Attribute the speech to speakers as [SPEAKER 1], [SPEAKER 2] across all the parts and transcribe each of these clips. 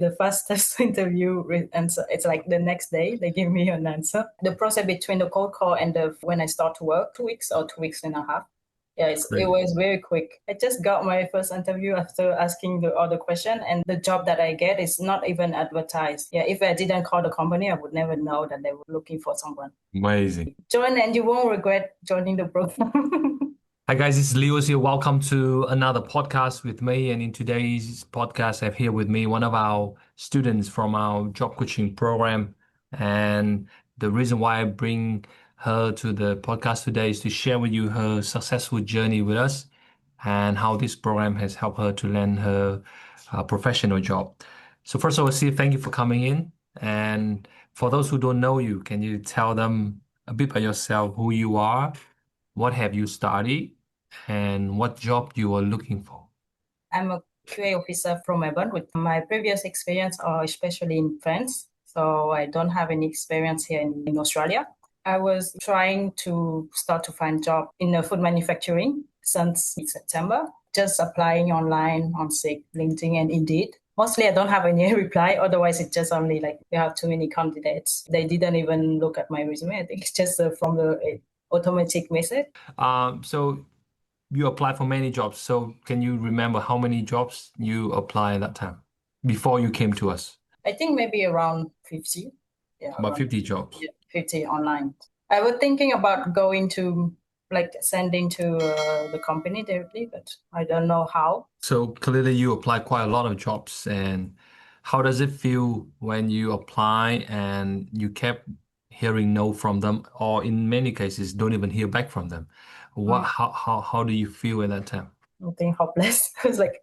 [SPEAKER 1] the fastest interview answer. It's like the next day they give me an answer. The process between the cold call and when I start to work, 2 weeks or 2 weeks and a half. Yeah, it was very quick. I just got my first interview after asking the other question, and the job that I get is not even advertised. Yeah, if I didn't call the company, I would never know that they were looking for someone.
[SPEAKER 2] Amazing.
[SPEAKER 1] Join and you won't regret joining the program.
[SPEAKER 2] Hi guys, it's Leo here. Welcome to another podcast with me. And in today's podcast, I have here with me one of our students from our job coaching program. And the reason why I bring her to the podcast today is to share with you her successful journey with us and how this program has helped her to land her professional job. So first of all, Steve, thank you for coming in. And for those who don't know you, can you tell them a bit about yourself, who you are, what have you studied, and what job you are looking for?
[SPEAKER 1] I'm a QA officer from Melbourne with my previous experience, especially in France. So I don't have any experience here in Australia. I was trying to start to find job in the food manufacturing since September, just applying online on Seek, LinkedIn, and Indeed. Mostly I don't have any reply. Otherwise, it's just only like we have too many candidates. They didn't even look at my resume. I think it's just from the automatic message.
[SPEAKER 2] So you applied for many jobs. So can you remember how many jobs you applied at that time before you came to us?
[SPEAKER 1] I think maybe around 50.
[SPEAKER 2] Yeah, about 50 jobs.
[SPEAKER 1] Yeah, 50 online. I was thinking about going to sending to the company directly, but I don't know how.
[SPEAKER 2] So clearly you applied quite a lot of jobs. And how does it feel when you apply and you kept hearing no from them, or in many cases don't even hear back from them? How do you feel at that time?
[SPEAKER 1] I think hopeless. It's like,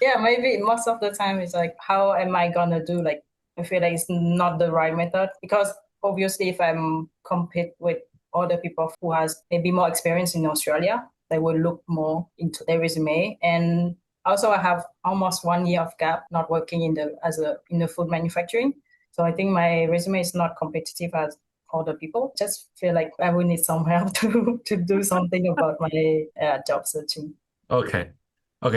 [SPEAKER 1] yeah, maybe most of the time it's like, how am I gonna do? Like, I feel like it's not the right method, because obviously if I'm compete with other people who has maybe more experience in Australia, they will look more into their resume. And also I have almost 1 year of gap not working in the food manufacturing. So I think my resume is not competitive as other people. Just feel like I will need some help to do something about my job searching.
[SPEAKER 2] Okay.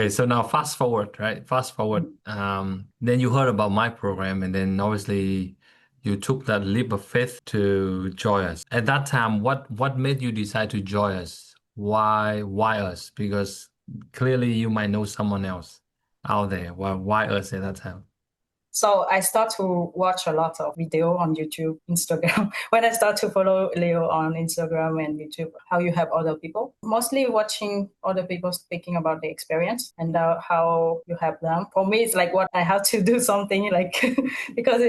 [SPEAKER 2] So now fast forward, right? Fast forward. Then you heard about my program, and then obviously you took that leap of faith to join us. At that time, what made you decide to join us? Why us? Because clearly you might know someone else out there. Why us at that time?
[SPEAKER 1] So I start to watch a lot of video on YouTube, Instagram. When I start to follow Leo on Instagram and YouTube, how you help other people. Mostly watching other people speaking about the experience and how you help them. For me, it's like what I have to do something like, because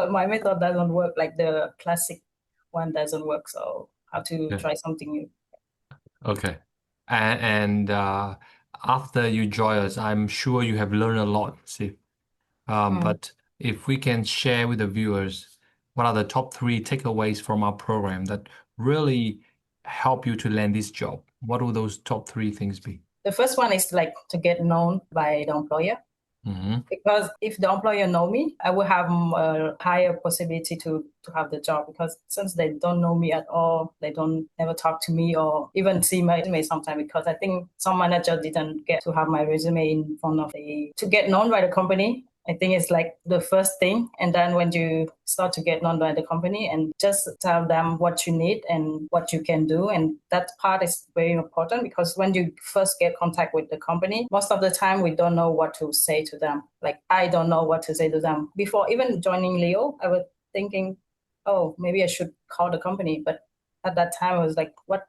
[SPEAKER 1] my method doesn't work, like the classic one doesn't work. So how to try something new.
[SPEAKER 2] Okay. And after you join us, I'm sure you have learned a lot, see. But if we can share with the viewers, what are the top 3 takeaways from our program that really help you to land this job? What will those top 3 things be?
[SPEAKER 1] The first one is like to get known by the employer. Because if the employer know me, I will have a higher possibility to have the job, because since they don't know me at all, they don't ever talk to me or even see my resume sometimes, because I think some manager didn't get to have my resume in front of to get known by the company. I think it's like the first thing. And then when you start to get known by the company and just tell them what you need and what you can do. And that part is very important, because when you first get contact with the company, most of the time we don't know what to say to them. Like, I don't know what to say to them. Before even joining Leo, I was thinking, oh, maybe I should call the company. But at that time I was like, what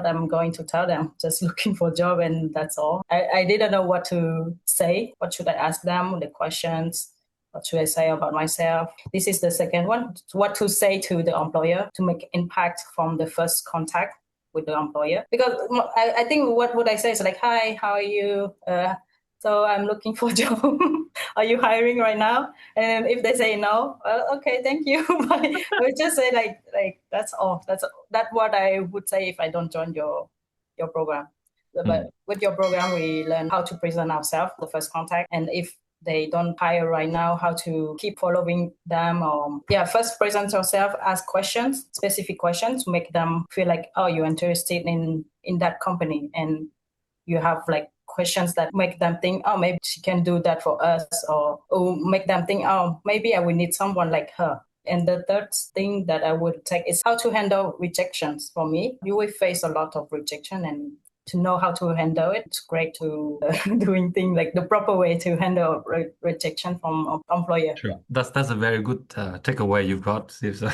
[SPEAKER 1] I'm going to tell them, just looking for a job, and that's all. I didn't know what to say. What should I ask them? The questions. What should I say about myself? This is the second one. What to say to the employer to make impact from the first contact with the employer. Because I think what would I say is like, hi, how are you? So I'm looking for a job. Are you hiring right now? And if they say no, well, okay, thank you. But we just say like that's all. That's what I would say if I don't join your program. But with your program, we learn how to present ourselves, the first contact, and if they don't hire right now, how to keep following them. First present yourself, ask questions, specific questions, to make them feel like, oh, you're interested in that company, and you have like questions that make them think, oh, maybe she can do that for us, or make them think, oh, maybe I will need someone like her. And the third thing that I would take is how to handle rejections. For me, you will face a lot of rejection, and to know how to handle it, it's great to doing things like the proper way to handle rejection from an employer.
[SPEAKER 2] Sure. That's a very good takeaway you've got, Steve. So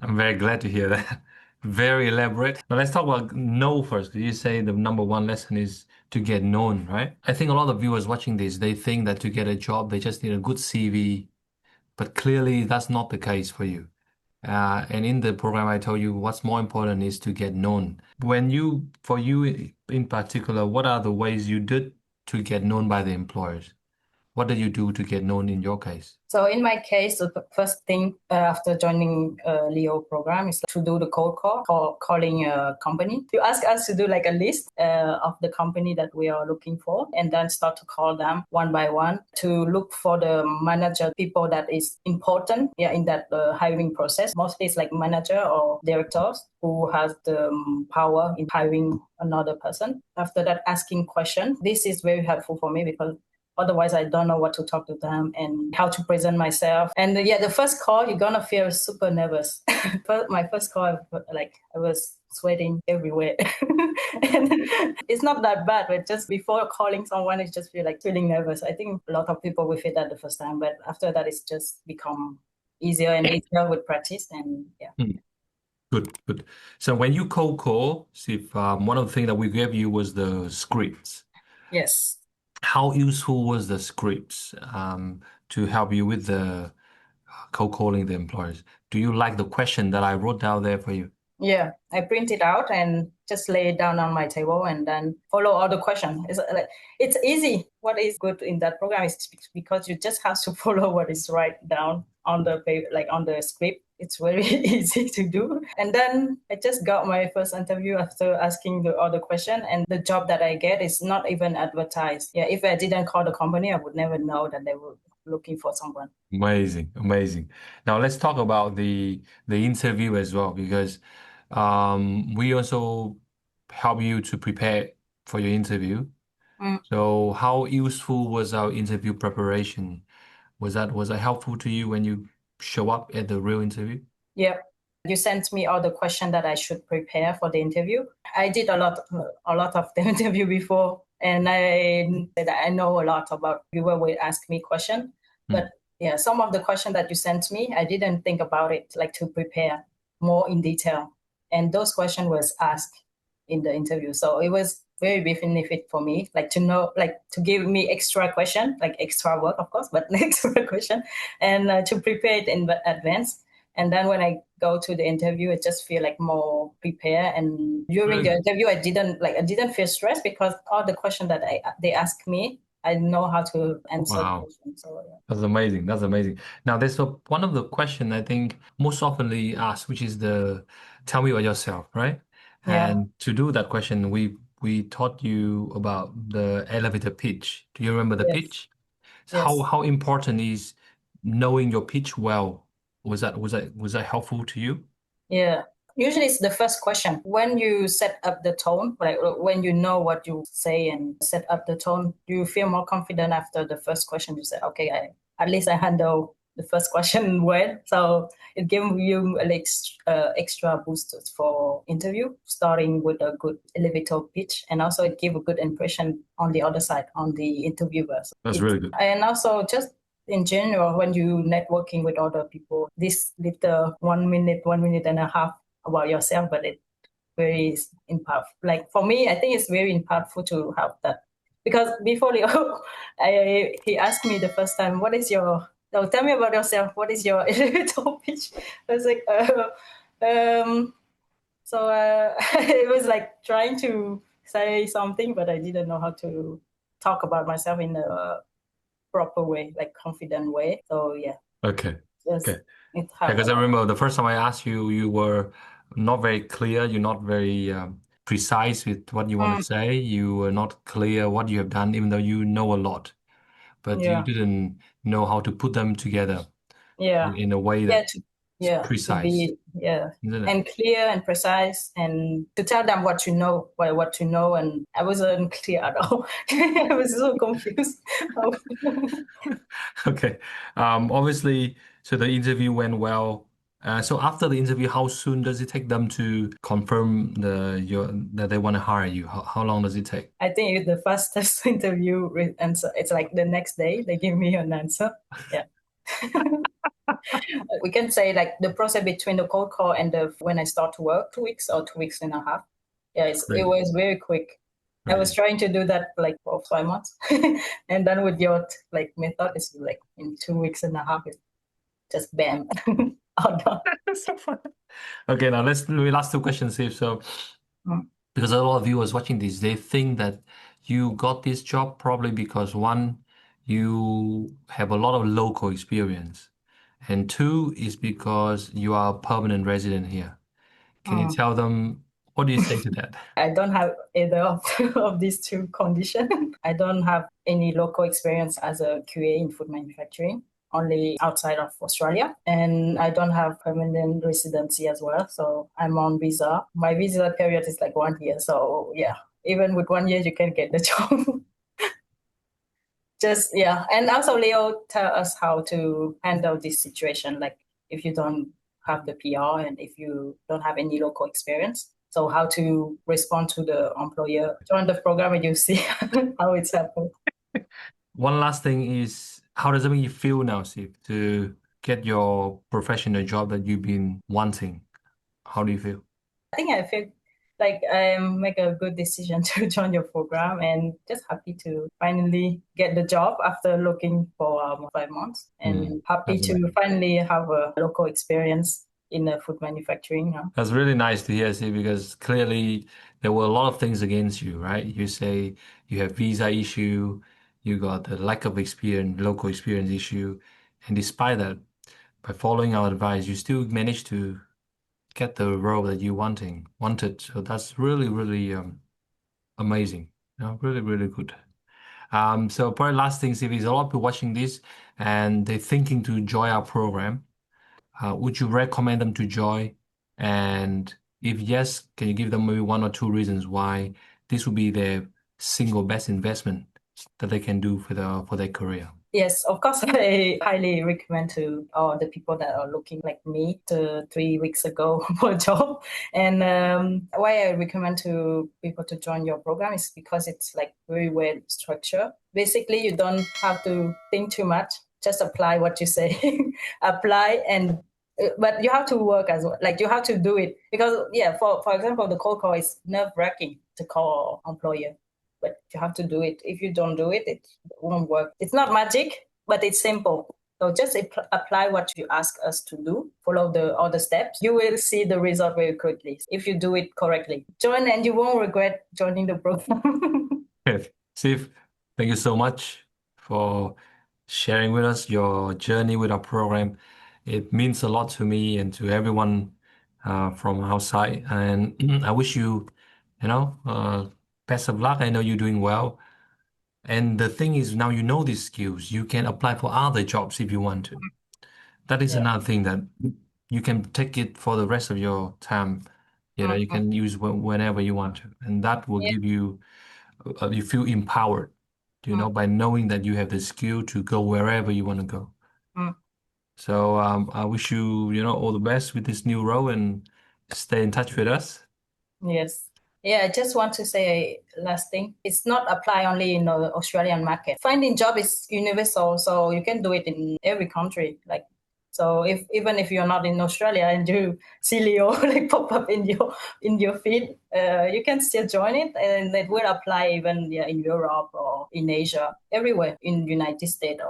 [SPEAKER 2] I'm very glad to hear that. Very elaborate. Now let's talk about no first. You say the number one lesson is to get known, right? I think a lot of viewers watching this, they think that to get a job, they just need a good CV, but clearly that's not the case for you. And in the program, I told you what's more important is to get known. For you in particular, what are the ways you did to get known by the employers? What did you do to get known in your case?
[SPEAKER 1] So in my case, the first thing after joining Leo program is to do the cold call, calling a company. You ask us to do like a list of the company that we are looking for, and then start to call them one by one to look for the manager, people that is important in that hiring process. Mostly it's like manager or directors who has the power in hiring another person. After that, asking questions. This is very helpful for me because otherwise, I don't know what to talk to them and how to present myself. And the first call, you're going to feel super nervous. My first call, I was sweating everywhere. And it's not that bad, but just before calling someone, it just feeling nervous. I think a lot of people will feel that the first time, but after that, it's just become easier and easier with practice. And
[SPEAKER 2] Good. So when you cold call, Steve, one of the things that we gave you was the scripts.
[SPEAKER 1] Yes.
[SPEAKER 2] How useful was the scripts to help you with the cold calling the employers? Do you like the question that I wrote down there for you?
[SPEAKER 1] Yeah, I print it out and just lay it down on my table and then follow all the questions. It's easy. What is good in that program is because you just have to follow what is right down on the paper, like on the script. It's very easy to do. And then I just got my first interview after asking the other question, and the job that I get is not even advertised. Yeah, if I didn't call the company, I would never know that they were looking for someone.
[SPEAKER 2] Amazing. Now let's talk about the interview as well, because we also help you to prepare for your interview. So how useful was our interview preparation? Was that helpful to you when you show up at the real interview?
[SPEAKER 1] Yeah. You sent me all the questions that I should prepare for the interview. I did a lot of the interview before, and I said I know a lot about viewer will ask me questions. But some of the questions that you sent me, I didn't think about it, like to prepare more in detail. And those questions was asked in the interview. So it was very benefit for me, like to know, like to give me extra question, like extra work, of course, but extra question, and to prepare it in advance. And then when I go to the interview, I just feel like more prepared. And during the interview, I didn't feel stressed because all the questions that they asked me, I know how to answer the question. So
[SPEAKER 2] That's amazing. Now, there's one of the questions I think most oftenly asked, which is the tell me about yourself, right?
[SPEAKER 1] Yeah.
[SPEAKER 2] And to do that question, we taught you about the elevator pitch. Do you remember the pitch?
[SPEAKER 1] Yes.
[SPEAKER 2] How important is knowing your pitch well? Was that helpful to you?
[SPEAKER 1] Yeah. Usually it's the first question. When you set up the tone, like when you know what you say and set up the tone, you feel more confident after the first question. You say, okay, at least I handle the first question well. So it gives you extra boost for interview, starting with a good elevator pitch. And also it gives a good impression on the other side, on the interviewer.
[SPEAKER 2] That's really good.
[SPEAKER 1] And also just in general, when you networking with other people, this little 1 minute and a half about yourself, but it very impactful. Like for me, I think it's very impactful to have that, because before Leo, he asked me the first time, tell me about yourself. What is your elevator pitch? I was like, it was like trying to say something, but I didn't know how to talk about myself in a proper way, like confident way. So yeah.
[SPEAKER 2] Okay. Because I remember the first time I asked you, you were not very clear. You're not very precise with what you want to say. You were not clear what you have done, even though you know a lot, but you didn't know how to put them together in a way that
[SPEAKER 1] Yeah,
[SPEAKER 2] precise,
[SPEAKER 1] isn't it? And clear and precise, and to tell them what you know, what to know. And I wasn't clear at all. I was so confused.
[SPEAKER 2] Okay. Obviously, so the interview went well. So after the interview, how soon does it take them to confirm that they want to hire you? How long does it take?
[SPEAKER 1] I think the fastest interview answer, it's like the next day they give me an answer. Yeah. We can say like the process between the cold call and when I start to work, 2 weeks or 2 weeks and a half. Yeah, it was very quick. I was trying to do that like for 5 months, and then with your like method, it's like in 2 weeks and a half, it's just bam, all done.
[SPEAKER 2] That's so fun. Okay, now we last two questions, Steve. So, because a lot of viewers watching this, they think that you got this job probably because one, you have a lot of local experience, and two is because you are a permanent resident here. Can you tell them, what do you say to that?
[SPEAKER 1] I don't have either of these two conditions. I don't have any local experience as a QA in food manufacturing, only outside of Australia. And I don't have permanent residency as well. So I'm on visa. My visa period is like 1 year. So yeah, even with 1 year, you can get the job. And also Leo tell us how to handle this situation. Like if you don't have the PR and if you don't have any local experience. So how to respond to the employer. Join the program and you see how it's happened.
[SPEAKER 2] One last thing is, how does it make you feel now, Steve, to get your professional job that you've been wanting? How do you feel?
[SPEAKER 1] I think I feel like I make a good decision to join your program and just happy to finally get the job after looking for 5 months and happy to finally have a local experience in the food manufacturing.
[SPEAKER 2] That's really nice to hear, Steve, because clearly there were a lot of things against you, right? You say you have visa issue, you got the lack of experience, local experience issue, and despite that, by following our advice, you still managed to get the role that you wanted. So that's really, really amazing. Really, really good. So probably last thing, if there's a lot of people watching this and they're thinking to join our program, would you recommend them to join? And if yes, can you give them maybe 1 or 2 reasons why this would be their single best investment that they can do for their career?
[SPEAKER 1] Yes, of course, I highly recommend to all the people that are looking like me 3 weeks ago for a job. And why I recommend to people to join your program is because it's like very well structured. Basically, you don't have to think too much. Just apply what you say, apply but you have to work as well. Like you have to do it because for example, the cold call is nerve-wracking to call employer. But you have to do it. If you don't do it, it won't work. It's not magic, but it's simple. So just apply what you ask us to do, follow all the steps. You will see the result very quickly if you do it correctly. Join and you won't regret joining the program.
[SPEAKER 2] Steve, thank you so much for sharing with us your journey with our program. It means a lot to me and to everyone from outside. And I wish you, best of luck. I know you're doing well. And the thing is, now you know these skills, you can apply for other jobs if you want to. That is another thing that you can take it for the rest of your time. You can use whenever you want to. And that will give you, you feel empowered, by knowing that you have the skill to go wherever you want to go. So I wish you, all the best with this new role and stay in touch with us.
[SPEAKER 1] Yes. Yeah, I just want to say last thing. It's not apply only in the Australian market. Finding job is universal, so you can do it in every country. So even if you're not in Australia and you see Leo like pop up in your feed, you can still join it, and it will apply even in Europe or in Asia, everywhere in United States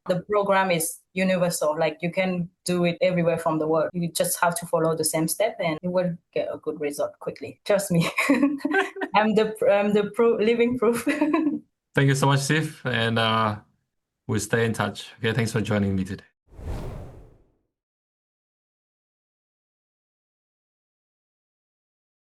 [SPEAKER 1] The program is universal. Like you can do it everywhere from the world. You just have to follow the same step, and you will get a good result quickly. Trust me, I'm the living proof.
[SPEAKER 2] Thank you so much, Steve, and we'll stay in touch. Okay, thanks for joining me today.